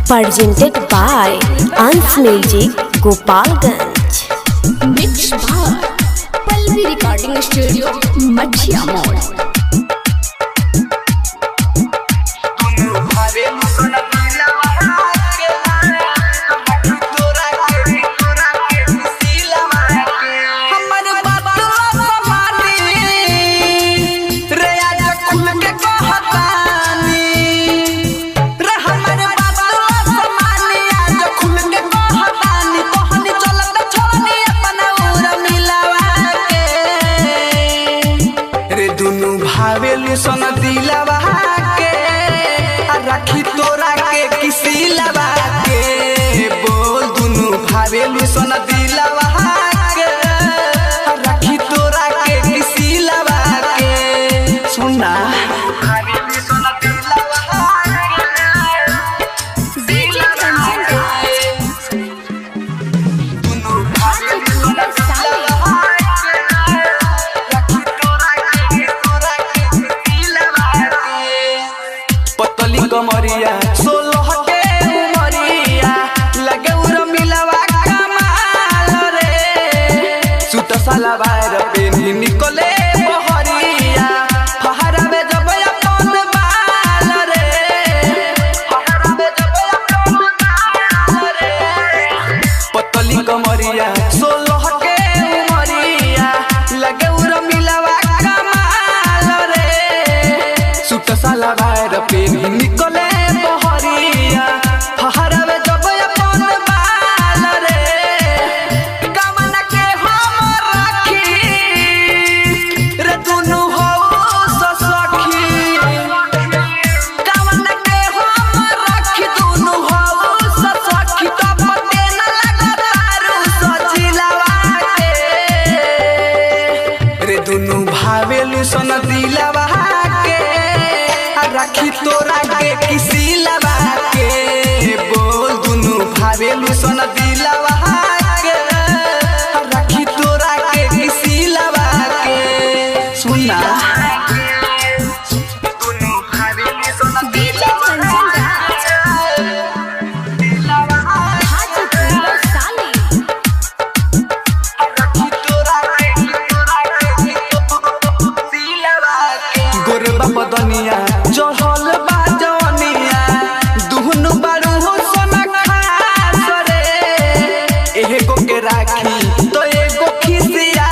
Presented by Ans Music, Gopalganj. Mixed by Palvi Recording Studio, Machia Mode. सन दिलवा के रखी तोरा के किसी लवा के बोल दुनु भावेलु सन दिलवा के रखी तोरा के किसी लवा के सुना भावेलु सन दिलवा दुनु भावेलु सन कमरिया 16 के उमरिया लगे उर मिलवा कमाल रे सूट सलवार पे निकले बहरिया फहरा में जब अपन बाल रे फहरा में जब अपन बाल रे पतली कमरिया 16 के उमरिया लगे उर मिलवा कमाल रे सूट सलवार पे निकले बहरिया फहरावे जब अपन बाल रे कमन के हम राखी रे दुनु हो सखी कमन के हम राखी दुनु हो सखी तब ते न लगतारू सजिलवा के रे दुनु भावेलु सन दिलवा के रखी तोरा के किसी लवा के बोल दुनु भावेलु सन दिलवा के रखी तोरा के किसी लवा के सुना दुनु भावेलु सन दिलवा रखी तोरा के गोरबा बदनिया चढ़ल बा जवनिया दुहनु बारू हो सोना खास रे एगो के राखी तो एगो खिसिया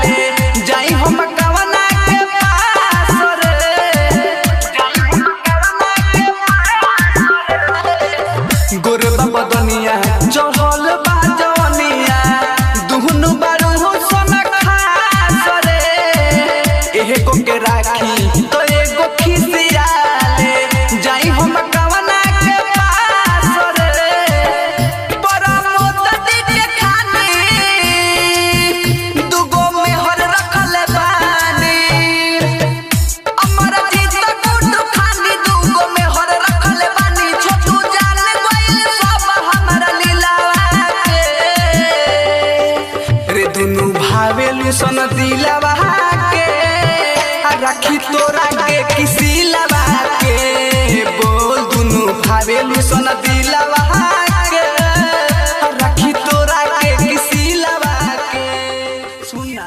ले जाई हम कवना के पास रे जाई हम कवना के पास गोरबा बदनिया चढ़ल बा जवनिया दुहनु बारू हो सोना खास रे एगो के राखी तो एगो खिसिया ले जाई हम कवना के पास रे परमोत के खानी दुगो में हर रखल बानी अमर जीत गुड खानी दुगो में हर रखल बानी छोटू जान गइल सब हमरा लीलावा के रे दुनु भावेलु सन दिलवा के रखी तोरा के किसी लवा के बोल दुनु भावेलु सन दिलवा के रखी तोरा के किसी लवा के सुना।